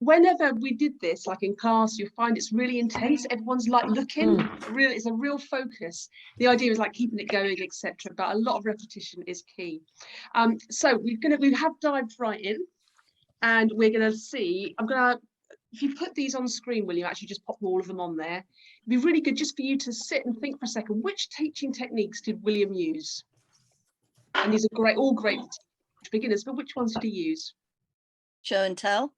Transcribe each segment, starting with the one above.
whenever we did this, like in class, you'll find it's really intense. Everyone's like looking, it's a real focus. The idea is like keeping it going, etc. But a lot of repetition is key. So we have dived right in, and we're gonna see. If you put these on screen, will you actually just pop all of them on there? It'd be really good just for you to sit and think for a second. Which teaching techniques did William use? And these are all great for beginners, but which ones did he use? Show and tell.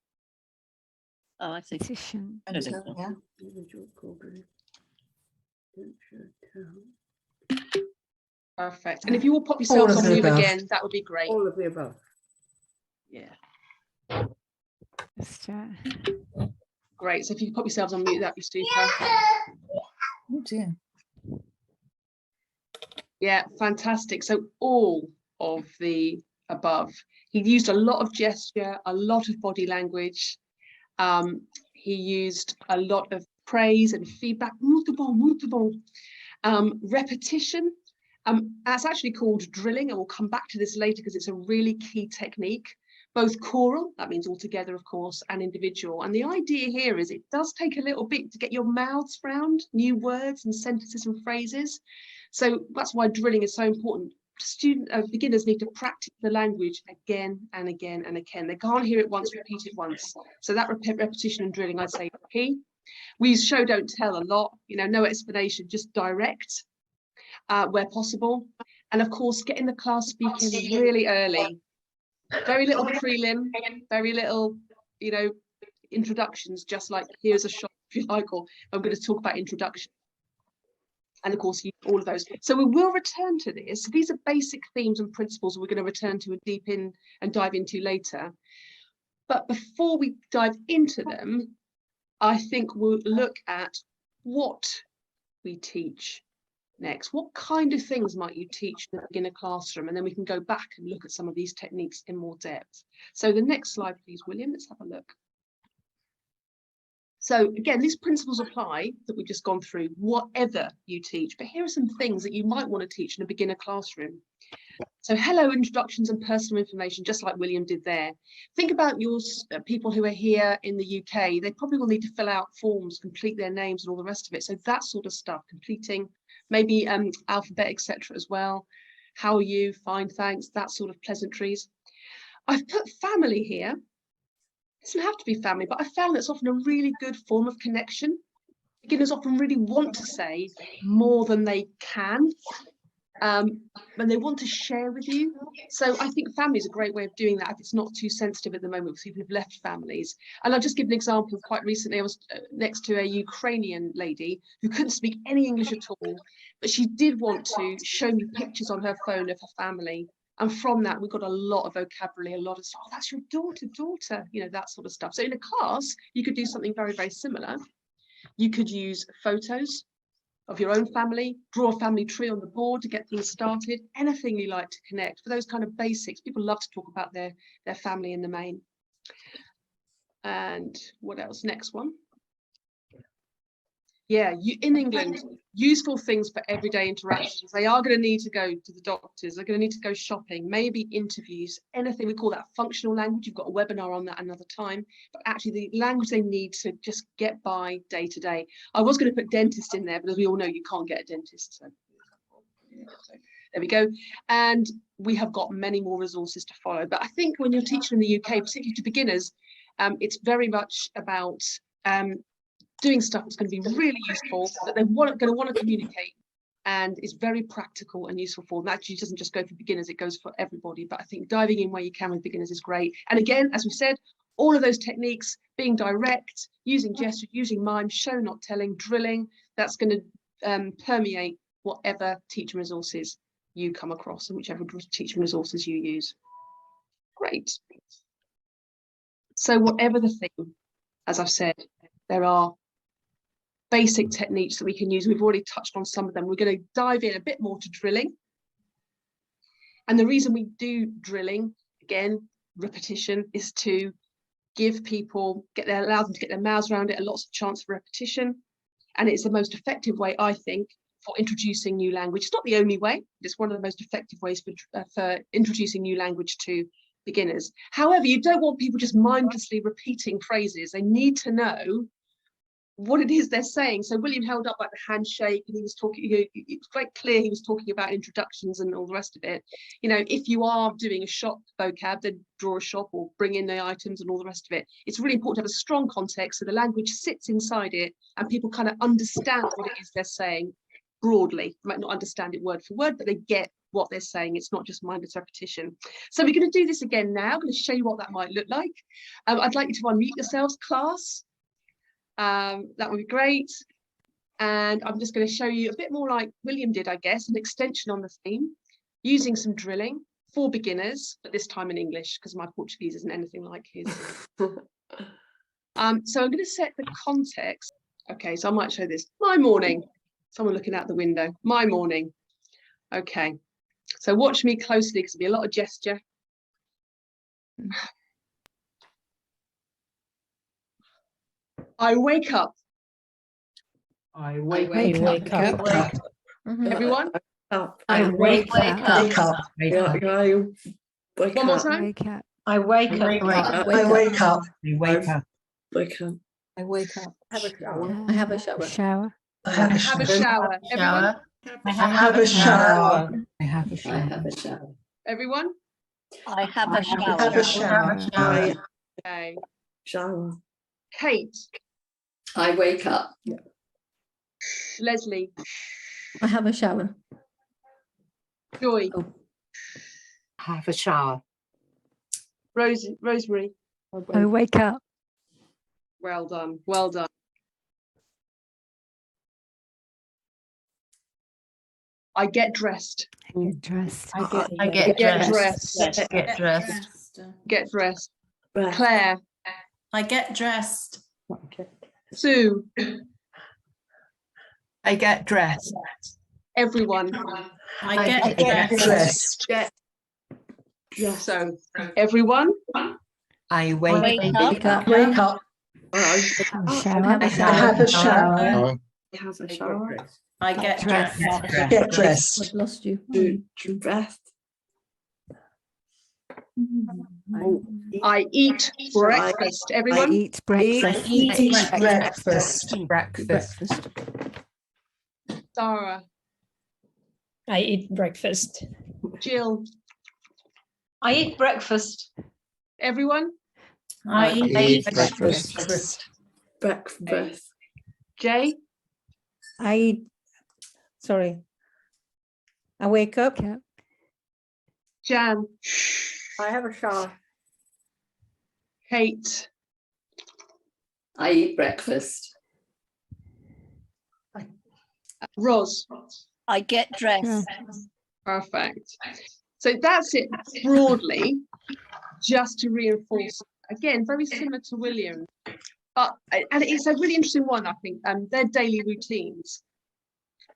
Oh, I see. Repetition. I don't think so. Yeah. Perfect. And if you will pop yourselves on mute again, that would be great. All of the above. Yeah. Great. So if you pop yourselves on mute, that'd be super. Oh dear. Yeah, fantastic. So all of the above. He used a lot of gesture, a lot of body language. He used a lot of praise and feedback. Repetition. That's actually called drilling, and we'll come back to this later because it's a really key technique. Both choral, that means all together, of course, and individual. And the idea here is it does take a little bit to get your mouths round new words and sentences and phrases. So that's why drilling is so important. Beginners need to practice the language again and again and again. They can't hear it once, repeat it once. So that repetition and drilling, I'd say, is key. We use show, don't tell a lot. No explanation, just direct where possible. And of course, getting the class speaking really early. Very little prelim, very little, introductions, just like here's a shot, if you like, or I'm going to talk about introduction. And of course, all of those. So we will return to this. These are basic themes and principles we're going to return to and dive into later. But before we dive into them, I think we'll look at what we teach next. What kind of things might you teach in the beginner classroom? And then we can go back and look at some of these techniques in more depth. So the next slide, please, William. Let's have a look. So again, these principles apply that we've just gone through, whatever you teach. But here are some things that you might want to teach in a beginner classroom. So hello, introductions and personal information, just like William did there. Think about your people who are here in the UK. They probably will need to fill out forms, complete their names and all the rest of it. So that sort of stuff, completing, maybe alphabet, etc. as well. How are you? Fine, thanks. That sort of pleasantries. I've put family here. It doesn't have to be family, but I found that's often a really good form of connection. Beginners often really want to say more than they can. When they want to share with you. So I think family is a great way of doing that if it's not too sensitive at the moment because people have left families. And I'll just give an example. Quite recently I was next to a Ukrainian lady who couldn't speak any English at all, but she did want to show me pictures on her phone of her family. And from that, we got a lot of vocabulary, a lot of, oh, that's your daughter, that sort of stuff. So in a class, you could do something very, very similar. You could use photos of your own family, draw a family tree on the board to get things started, anything you like to connect. For those kind of basics, people love to talk about their family in the main. And what else? Next one. Yeah, in England, useful things for everyday interactions. They are going to need to go to the doctors, they're going to need to go shopping, maybe interviews, anything. We call that functional language. You've got a webinar on that another time, but actually the language they need to just get by day to day. I was going to put dentist in there, but as we all know, you can't get a dentist. So there we go. And we have got many more resources to follow. But I think when you're teaching in the UK, particularly to beginners, it's very much about doing stuff that's going to be really useful, that they're going to want to communicate, and is very practical and useful for them. Actually, it doesn't just go for beginners, it goes for everybody. But I think diving in where you can with beginners is great. And again, as we said, all of those techniques, being direct, using gestures, using mime, show not telling, drilling, that's going to permeate whatever teaching resources you come across and whichever teaching resources you use. Great. So whatever the theme, as I've said, there are basic techniques that we can use. We've already touched on some of them. We're going to dive in a bit more to drilling. And the reason we do drilling, again, repetition, is to give people, allow them to get their mouths around it, and lots of chance for repetition. And it's the most effective way, I think, for introducing new language. It's not the only way, it's one of the most effective ways for introducing new language to beginners. However, you don't want people just mindlessly repeating phrases. They need to know what it is they're saying. So William held up like the handshake, and he was talking, it's quite clear he was talking about introductions and all the rest of it. You know, if you are doing a shop vocab, then draw a shop or bring in the items and all the rest of it. It's really important to have a strong context so the language sits inside it and people kind of understand what it is they're saying broadly. They might not understand it word for word, but they get what they're saying. It's not just mindless repetition. So we're going to do this again now. I'm going to show you what that might look like. I'd like you to unmute yourselves, class. That would be great. And I'm just going to show you a bit more like William did, I guess, an extension on the theme, using some drilling for beginners, but this time in English, because my Portuguese isn't anything like his. So I'm going to set the context. Okay, so I might show this. My morning. Someone looking out the window. My morning. Okay, so watch me closely because there'll be a lot of gesture. I wake up. I wake up. Everyone? I wake up. One more time. Wake up. I wake up. I wake up. wake up. I wake up. Have a shower. I have a shower. I have a Have a shower. shower. Everyone? I have a shower. I have a shower. I have a shower. Everyone? I have a shower. Have a shower. Okay. Shower. Kate. I wake up. Leslie. I have a shower. Joy. Have a shower. Rosemary. I wake up. Well done. Well done. I get dressed. I get dressed. I get Get dressed. dressed. Get dressed. Get dressed. Claire. I get dressed. Sue. I get dressed. Everyone. I get dressed. Dressed. So everyone. I wake up. Wake up. Shower. I have a shower. I have a shower. I get Dressed. dressed. Get dressed. I've lost you. Dressed. I eat breakfast. I Everyone. eat breakfast. Eat breakfast. Breakfast. Sarah. I eat breakfast. Jill. I eat breakfast. Everyone. I eat breakfast. Breakfast. Jay. I wake up. Yeah. Jan. I have a shower. Kate. I eat breakfast. Ros. I get dressed. Perfect. So that's it broadly, just to reinforce, again, very similar to William. But, and it's a really interesting one, I think, their daily routines.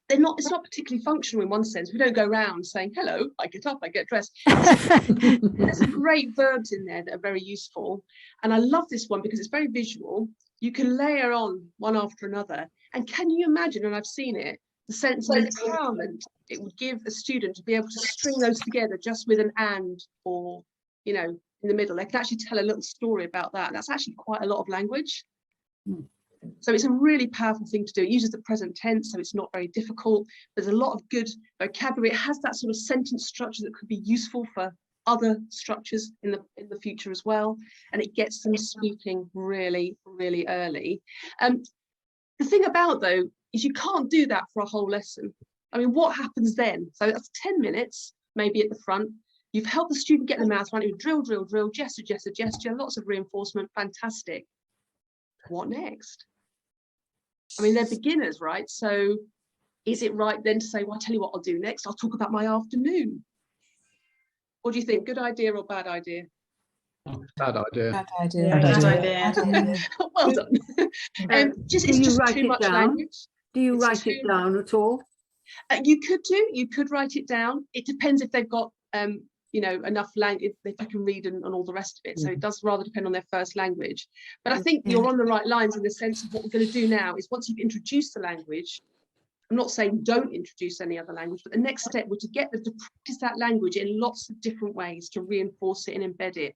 It's not particularly functional in one sense. We don't go around saying, hello, I get up, I get dressed. There's some great verbs in there that are very useful. And I love this one because it's very visual. You can layer on one after another. And can you imagine, and I've seen it, the sense of empowerment it would give a student to be able to string those together just with an and, or, you know, in the middle. They can actually tell a little story about that. That's actually quite a lot of language. So it's a really powerful thing to do. It uses the present tense, so it's not very difficult. There's a lot of good vocabulary. It has that sort of sentence structure that could be useful for other structures in the future as well. And it gets them speaking really, really early. The thing about, though, is you can't do that for a whole lesson. I mean, what happens then? So that's 10 minutes, maybe at the front. You've helped the student get the mouth around it. Drill, drill, drill, gesture, gesture, gesture, lots of reinforcement, fantastic. What next? I mean, they're beginners, right? So is it right then to say, well, I'll tell you what I'll do next. I'll talk about my afternoon. What do you think? Good idea or bad idea? Bad idea. Bad idea. Bad idea. Well done. It's just too much language. Do you It's write too it down at all? You could write it down. It depends if they've got you know, enough language, if they can read and all the rest of it. So it does rather depend on their first language. But I think you're on the right lines in the sense of what we're going to do now is once you've introduced the language, I'm not saying don't introduce any other language, but the next step would to get them to practice that language in lots of different ways to reinforce it and embed it.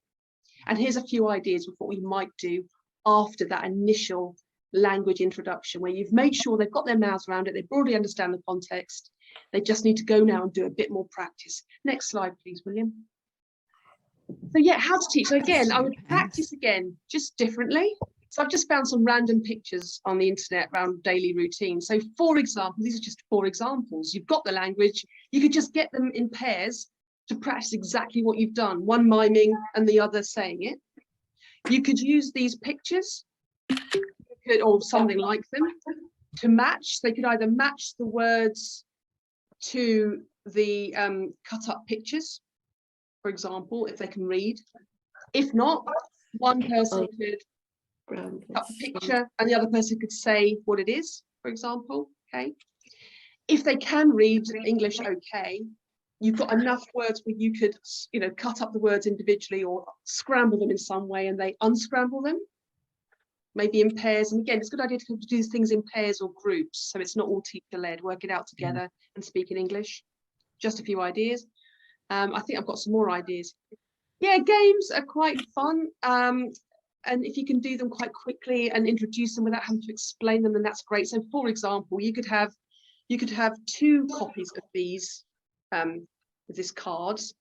And here's a few ideas of what we might do after that initial language introduction, where you've made sure they've got their mouths around it, they broadly understand the context. They just need to go now and do a bit more practice. Next slide, please, William. So yeah, how to teach. So again, I would practice again, just differently. So I've just found some random pictures on the internet around daily routine. So for example, these are just 4 examples. You've got the language, you could just get them in pairs to practice exactly what you've done, one miming and the other saying it. You could use these pictures or something like them to match. They could either match the words to the cut up pictures, for example, if they can read. If not, one person could cut the picture and the other person could say what it is, for example. Okay. If they can read English okay, you've got enough words where you could, you know, cut up the words individually or scramble them in some way and they unscramble them, maybe in pairs. And again, it's a good idea to do things in pairs or groups, so it's not all teacher-led. Work it out together and speak in English. Just a few ideas. I think I've got some more ideas. Yeah, games are quite fun. And if you can do them quite quickly and introduce them without having to explain them, then that's great. So for example, you could have 2 copies of these this cards.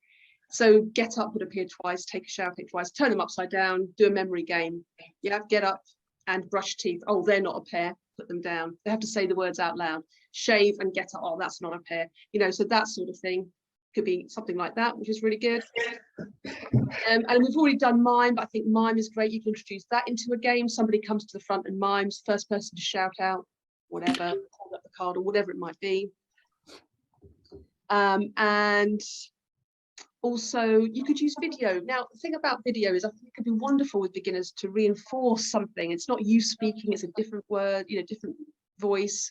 So get up would appear twice, take a shower, take twice, turn them upside down, do a memory game. Yeah, get up and brush teeth. Oh, they're not a pair, put them down. They have to say the words out loud. Shave and get up. Oh, that's not a pair. You know, so that sort of thing could be something like that, which is really good. And we've already done mime, but I think mime is great. You can introduce that into a game. Somebody comes to the front and mimes, first person to shout out, whatever, hold up the card or whatever it might be. And also you could use video. Now, the thing about video is I think it could be wonderful with beginners to reinforce something. It's not you speaking, it's a different word, you know, different voice.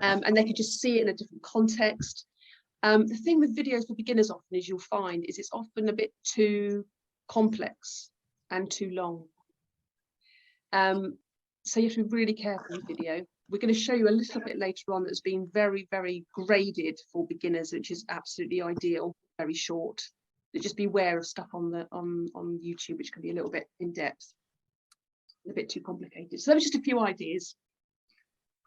And they could just see it in a different context. The thing with videos for beginners often is you'll find is it's often a bit too complex and too long. So you have to be really careful with video. We're going to show you a little bit later on that's been very, very graded for beginners, which is absolutely ideal, very short. But just beware of stuff on YouTube, which can be a little bit in depth, a bit too complicated. So that was just a few ideas.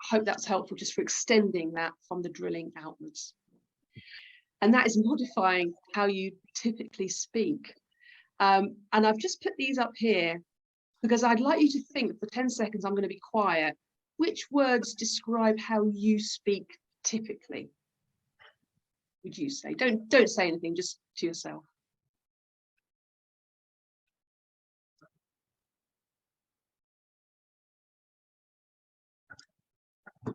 I hope that's helpful just for extending that from the drilling outwards. And that is modifying how you typically speak. And I've just put these up here because I'd like you to think for 10 seconds, I'm going to be quiet. Which words describe how you speak typically? Would you say? Don't say anything, just to yourself. I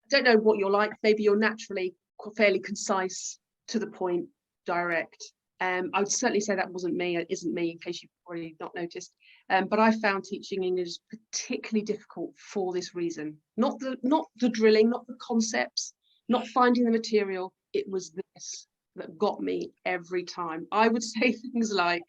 don't know what you're like. Maybe you're naturally fairly concise, to the point, direct. I would certainly say that wasn't me. It isn't me, in case you've already not noticed. But I found teaching English particularly difficult for this reason. Not the drilling, not the concepts, not finding the material. It was this that got me every time. I would say things like,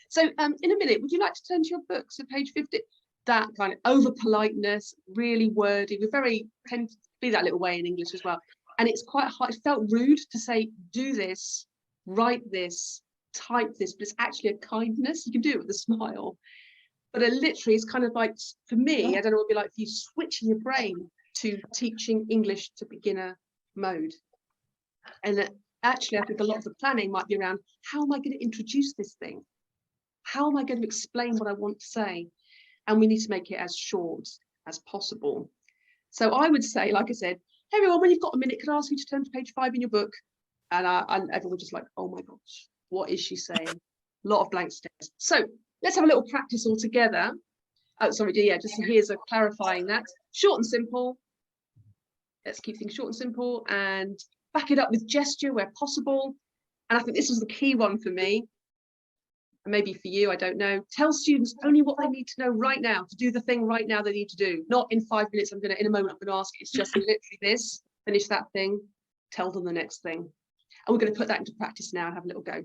so in a minute, would you like to turn to your books at page 50? That kind of over politeness, really wordy. We tend to be that little way in English as well. And it's quite hard. It felt rude to say, do this, write this, type this, but it's actually a kindness. You can do it with a smile. But literally, it's kind of like, for me, I don't know what it'd be like for you, switching your brain to teaching English to beginner mode. And actually, I think a lot of the planning might be around, how am I going to introduce this thing? How am I going to explain what I want to say? And we need to make it as short as possible. So I would say, like I said, hey everyone, when you've got a minute, can I ask you to turn to page 5 in your book? And everyone was just like, oh my gosh, what is she saying? A lot of blank stares. So let's have a little practice all together. Oh, sorry, yeah, just here's a clarifying that. Short and simple. Let's keep things short and simple and back it up with gesture where possible. And I think this was the key one for me. And maybe for you, I don't know. Tell students only what they need to know right now, to do the thing right now they need to do. Not in 5 minutes, in a moment, I'm going to ask. It's just literally this, finish that thing, tell them the next thing. And we're going to put that into practice now and have a little go.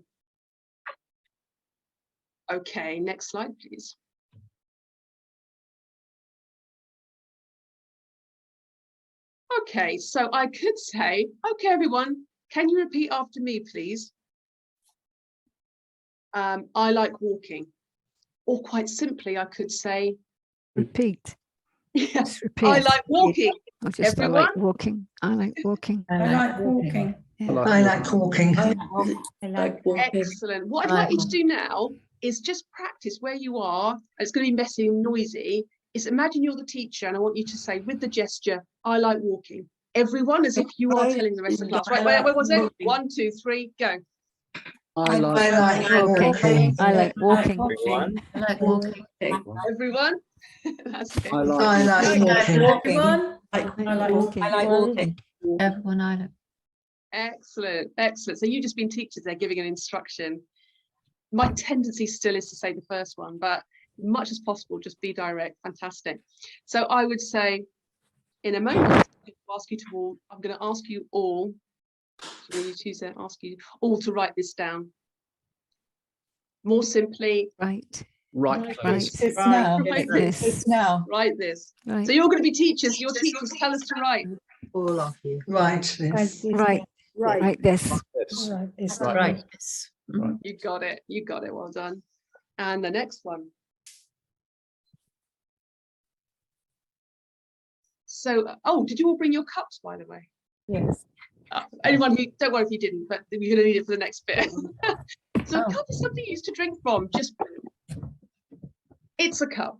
Okay, next slide, please. Okay, so I could say, okay, everyone, can you repeat after me, please? I like walking. Or quite simply, I could say, Repeat. yeah, Just repeat. I like walking. Or just I Everyone? like walking. I like walking. I like walking. Yeah. I like walking. I Like walking. Excellent. What I'd like you to do now is just practice where you are. It's going to be messy and noisy. Is imagine you're the teacher and I want you to say with the gesture, I like walking. Everyone, as if you are telling the rest of the class. Right, where was it? 1, 2, 3, go. I like I like walking. I like walking. I like walking. Everyone. That's it. I like I like walking. Everyone. I like walking. I like walking. Everyone I like. Excellent, excellent. So you've just been teachers there giving an instruction. My tendency still is to say the first one, but much as possible, just be direct. Fantastic. So I would say, in a moment, I'm going to ask you all, so when you choose that, ask you all to write this down. More simply, Right. right. Right. It's Right. now. Right. This. It's now. write this. Right. So you're going to be teachers. Your teachers tell us to write. All of you. Right, this. Right. Right. This. Yes. It's Right. Right. Right. You got it. You got it. Well done. And the next one. So, oh, did you all bring your cups, by the way? Yes. Anyone who, don't worry if you didn't, but you're going to need it for the next bit. So a cup is something you used to drink from. Just, it's a cup.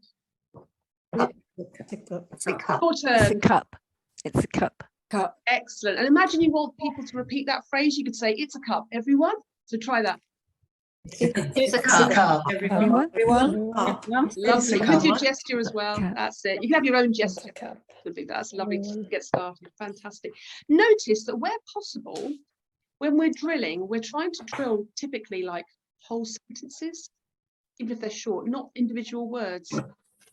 It's a cup. Your It's a turn. cup. It's a cup. Excellent. And imagine you want people to repeat that phrase. You could say, it's a cup, everyone. So try that. It's a It's a cup. Everyone. Everyone. Lovely. a With your cup. gesture as well. Cup. That's it. You can have your own It's a gesture. cup. That's lovely to Everyone. get started. Fantastic. Notice that where possible, when we're drilling, we're trying to drill typically like whole sentences, even if they're short, not individual words.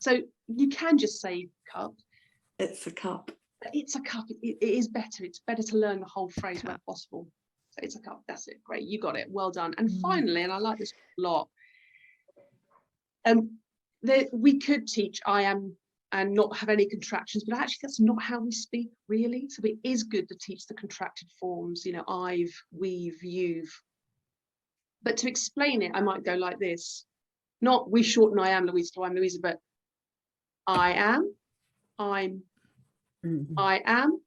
So you can just say cup. It's a cup. It's a cup. It is better. It's better to learn the whole phrase where possible. So it's a cup. That's it. Great. You got it. Well done. And finally, and I like this a lot, we could teach I am and not have any contractions, but actually that's not how we speak really. So it is good to teach the contracted forms, you know, I've, we've, you've. But to explain it, I might go like this. Not we shorten I am Louisa to I'm Louisa, but I am, I'm, I am,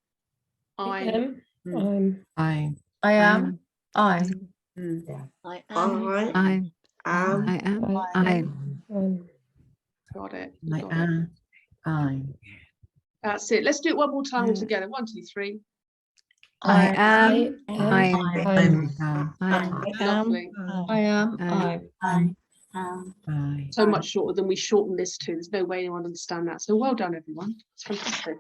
I'm, I'm. I am. I. I am. I'm. Am. I am. I'm. got it. I Got it. am. I'm. That's it. Let's do it one more time all Yeah. together. 1, 2, 3. I am. I'm. Lovely. I am. I'm. I. So much shorter than we shorten this to. There's no way anyone will understand that. So well done, everyone. It's fantastic.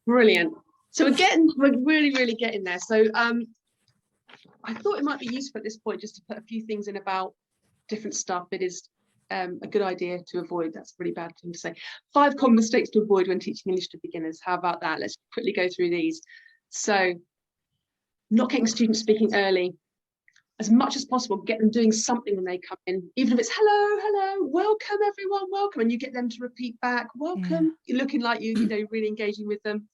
Brilliant. So we're really getting there. So I thought it might be useful at this point just to put a few things in about different stuff. It is a good idea to avoid. That's a really bad thing to say. 5 common mistakes to avoid when teaching English to beginners. How about that? Let's quickly go through these. So not getting students speaking early. As much as possible, get them doing something when they come in, even if it's hello, welcome everyone, welcome, and you get them to repeat back, welcome. You're looking like you know, really engaging with them,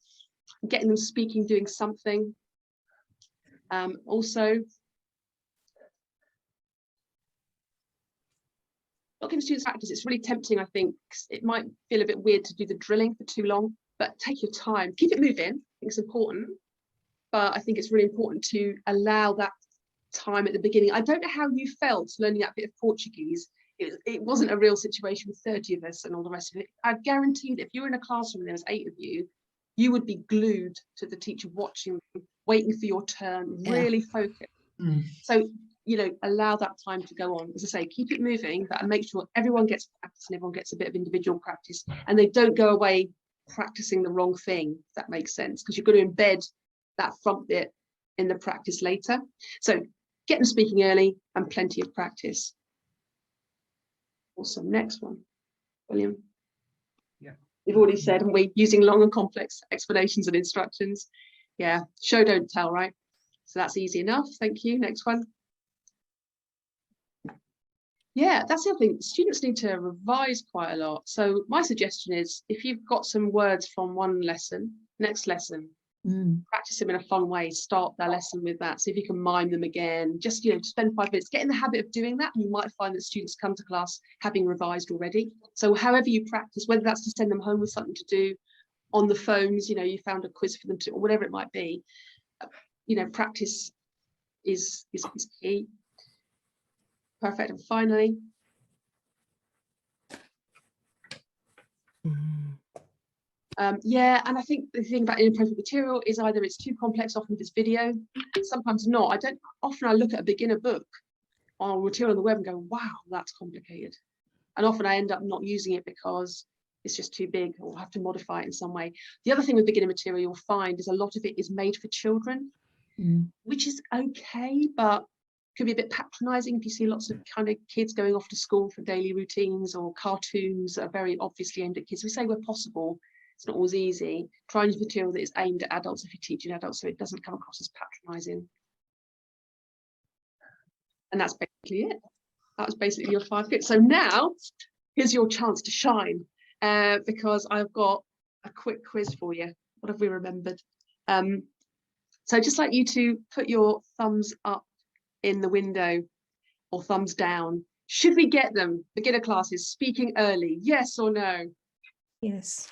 getting them speaking, doing something. Also, not giving students practice. It's really tempting, I think. It might feel a bit weird to do the drilling for too long, but take your time, keep it moving. I think it's important, but I think it's really important to allow that time at the beginning. I don't know how you felt learning that bit of Portuguese. It wasn't a real situation with 30 of us and all the rest of it. I guarantee that if you were in a classroom and there was 8 of you, you would be glued to the teacher, watching, waiting for your turn, really focused. So, you know, allow that time to go on. As I say, keep it moving, but make sure everyone gets practice and everyone gets a bit of individual practice, and they don't go away practicing the wrong thing, if that makes sense, because you're going to embed that front bit in the practice later. So get them speaking early and plenty of practice. Awesome. Next one, William. Yeah. We've already said, and we're using long and complex explanations and instructions. Yeah, show, don't tell, right? So that's easy enough. Thank you. Next one. Yeah, that's the other thing. Students need to revise quite a lot. So my suggestion is if you've got some words from one lesson, next lesson, practice them in a fun way. Start their lesson with that. See if you can mime them again. Just, spend 5 minutes. Get in the habit of doing that. And you might find that students come to class having revised already. So however you practice, whether that's to send them home with something to do on the phones, you found a quiz for them to, or whatever it might be, practice is key. Perfect. And finally, yeah, and I think the thing about inappropriate material is either it's too complex, often if it's video, sometimes not. Often I look at a beginner book or material on the web and go, wow, that's complicated. And often I end up not using it because it's just too big or have to modify it in some way. The other thing with beginner material you'll find is a lot of it is made for children, which is okay, but could be a bit patronizing if you see lots of kind of kids going off to school for daily routines or cartoons that are very obviously aimed at kids. We say where possible, it's not always easy. Try and use material that is aimed at adults if you're teaching adults, so it doesn't come across as patronizing. And that's basically it. That was basically your 5 tips. So now here's your chance to shine, because I've got a quick quiz for you. What have we remembered? So I'd just like you to put your thumbs up in the window or thumbs down. Should we get them? Beginner classes, speaking early, yes or no? Yes.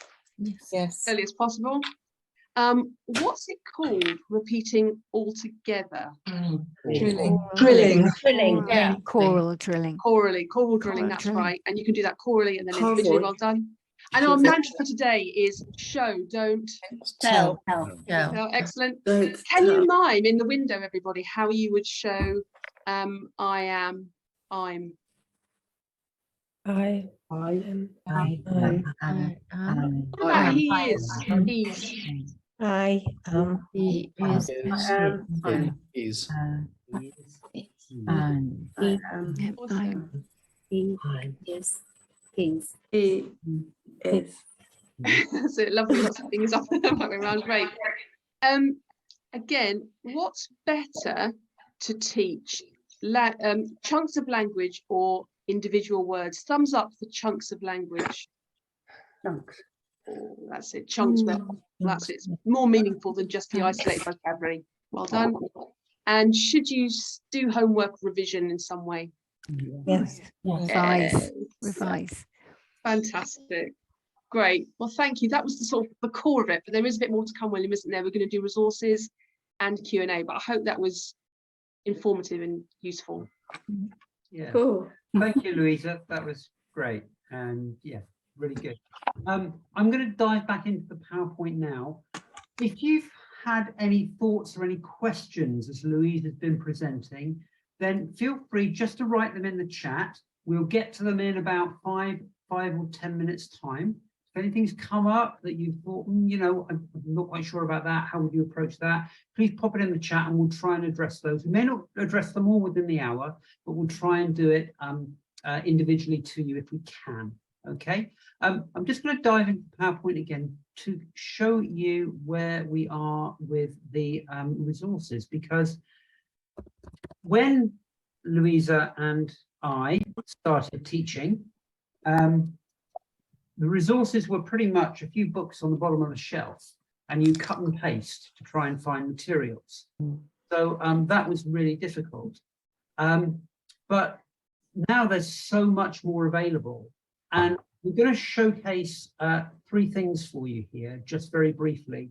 Yes. Early as possible. What's it called? Repeating all together. Drilling. Drilling. Yeah. Choral drilling. Choral drilling, that's drilling. right. And you can do that chorally and then individually. Well done. And our mantra for today is show, don't Tell. Yeah. tell. Excellent. Don't Can you tell. mime in the window, everybody, how you would show I am, I'm? I am. What about he is? He's. I am. He is. Is. Yep, Awesome. He is. So lovely, lots of things up around. Great. Again, what's better to teach? Chunks of language or individual words? Thumbs up for chunks of language. Chunks. Oh, that's it, chunks. That's it. It's more meaningful than just the isolated vocabulary. Well done. And should you do homework revision in some way? Yes. Revise. Yes. Revise. Fantastic. Great. Well, thank you. That was the sort of the core of it, but there is a bit more to come, William, isn't there? We're going to do resources and Q&A, but I hope that was informative and useful. Yeah. Cool. Thank you, Louisa. That was great. And yeah, really good. I'm going to dive back into the PowerPoint now. If you've had any thoughts or any questions as Louisa's been presenting, then feel free just to write them in the chat. We'll get to them in about 5 or 10 minutes time. If anything's come up that you thought, I'm not quite sure about that, how would you approach that? Please pop it in the chat and we'll try and address those. We may not address them all within the hour, but we'll try and do it individually to you if we can. Okay, I'm just going to dive into PowerPoint again to show you where we are with the resources, because when Louisa and I started teaching, the resources were pretty much a few books on the bottom of a shelf, and you cut and paste to try and find materials. So that was really difficult. But now there's so much more available, and we're going to showcase 3 things for you here, just very briefly.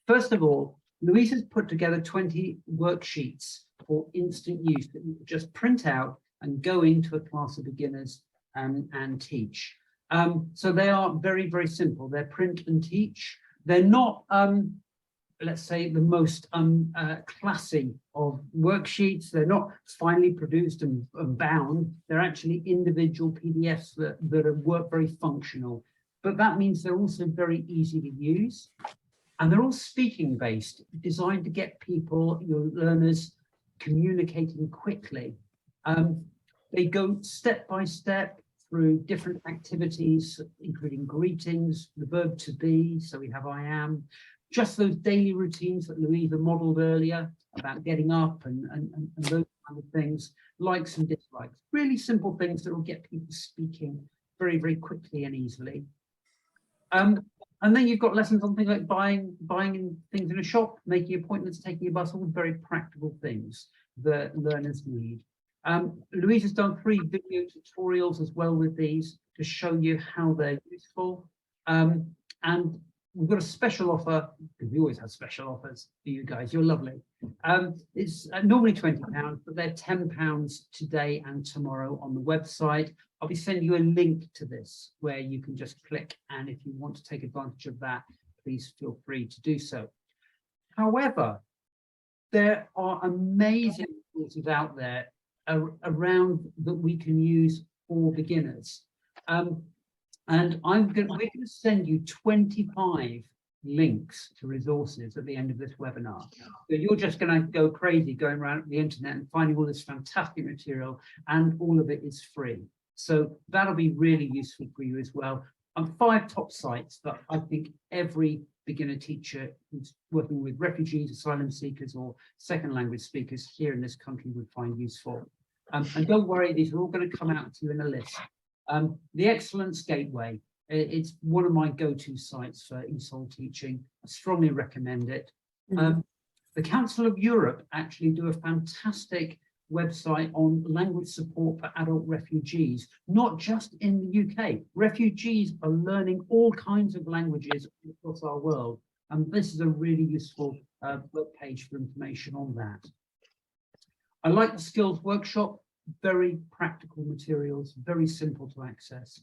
First of all, Louisa's put together 20 worksheets for instant use that you can just print out and go into a class of beginners and teach. So they are very, very simple. They're print and teach. They're not, let's say, the most classy of worksheets. They're not finely produced and bound. They're actually individual PDFs that work very functional. But that means they're also very easy to use. And they're all speaking based, designed to get people, your learners, communicating quickly. They go step by step through different activities, including greetings, the verb to be, so we have I am, just those daily routines that Louisa modelled earlier about getting up and those kind of things, likes and dislikes, really simple things that will get people speaking very, very quickly and easily. And then you've got lessons on things like buying things in a shop, making appointments, taking a bus, all very practical things that learners need. Louise has done 3 video tutorials as well with these to show you how they're useful. And we've got a special offer, because we always have special offers for you guys, you're lovely. It's normally £20, but they're £10 today and tomorrow on the website. I'll be sending you a link to this where you can just click, and if you want to take advantage of that, please feel free to do so. However, there are amazing resources out there around that we can use for beginners. And we're going to send you 25 links to resources at the end of this webinar. So you're just going to go crazy going around the internet and finding all this fantastic material, and all of it is free. So that'll be really useful for you as well. And 5 top sites that I think every beginner teacher who's working with refugees, asylum seekers, or second language speakers here in this country would find useful. And don't worry, these are all going to come out to you in a list. The Excellence Gateway, it's one of my go-to sites for ESOL teaching. I strongly recommend it. The Council of Europe actually do a fantastic website on language support for adult refugees, not just in the UK. Refugees are learning all kinds of languages across our world, and this is a really useful web page for information on that. I like the Skills Workshop, very practical materials, very simple to access.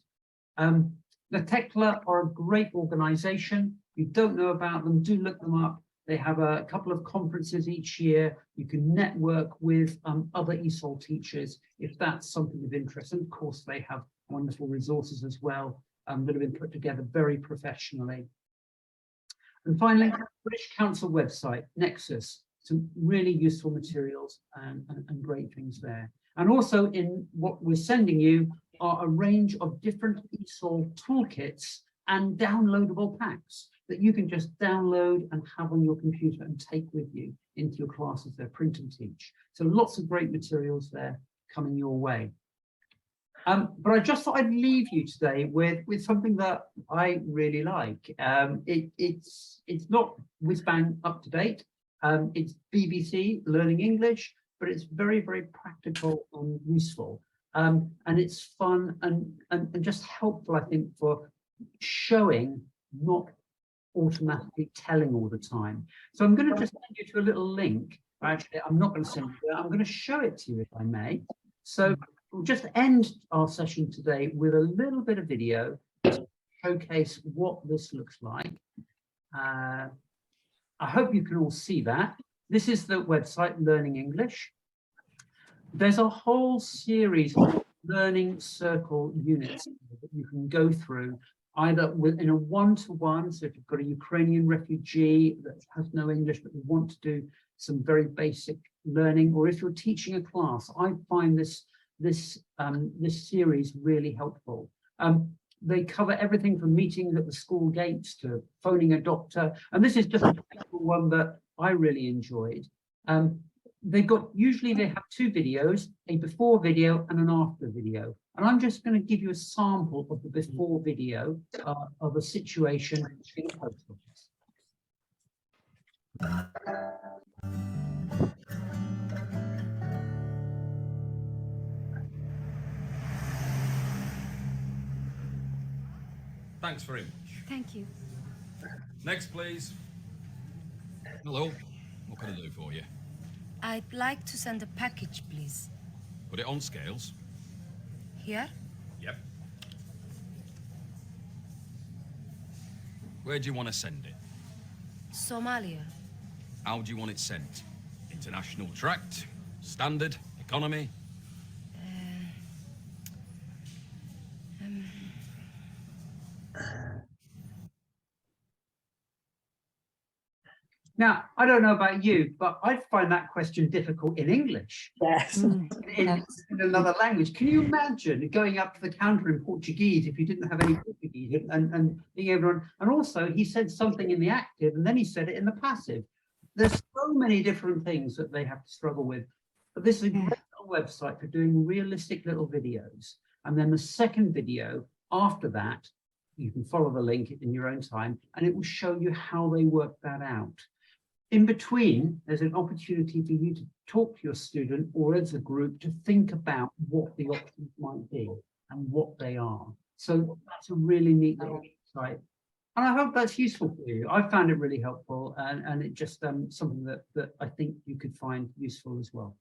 The TECLA are a great organisation. If you don't know about them, do look them up. They have a couple of conferences each year. You can network with other ESOL teachers if that's something of interest. And of course, they have wonderful resources as well that have been put together very professionally. And finally, British Council website, Nexus, some really useful materials and great things there. And also in what we're sending you are a range of different ESOL toolkits and downloadable packs that you can just download and have on your computer and take with you into your classes. They're print and teach. So lots of great materials there coming your way. But I just thought I'd leave you today with something that I really like. It's not whiz-bang up to date. It's BBC Learning English, but it's very, very practical and useful. And it's fun and just helpful, I think, for showing, not automatically telling all the time. So I'm going to just send you to a little link. Actually, I'm not going to send you that. I'm going to show it to you if I may. So we'll just end our session today with a little bit of video to showcase what this looks like. I hope you can all see that. This is the website, Learning English. There's a whole series of learning circle units that you can go through, either in a one-to-one, so if you've got a Ukrainian refugee that has no English but you want to do some very basic learning, or if you're teaching a class. I find this series really helpful. They cover everything from meetings at the school gates to phoning a doctor, and this is just a one that I really enjoyed. Usually they have 2 videos, a before video and an after video. And I'm just going to give you a sample of the before video of a situation in a post office. Thanks very much. Thank you. Next, please. Hello. What can I do for you? I'd like to send a package, please. Put it on scales. Here? Yep. Where do you want to send it? Somalia. How do you want it sent? International tract? Standard? Economy? Now, I don't know about you, but I find that question difficult in English. Yes. In another language. Can you imagine going up to the counter in Portuguese if you didn't have any Portuguese and being able to, and also he said something in the active and then he said it in the passive. There's so many different things that they have to struggle with. But this is a great little website for doing realistic little videos. And then the second video after that, you can follow the link in your own time, and it will show you how they work that out. In between, there's an opportunity for you to talk to your student or as a group to think about what the options might be and what they are. So that's a really neat little site. And I hope that's useful for you. I found it really helpful, and it just something that I think you could find useful as well.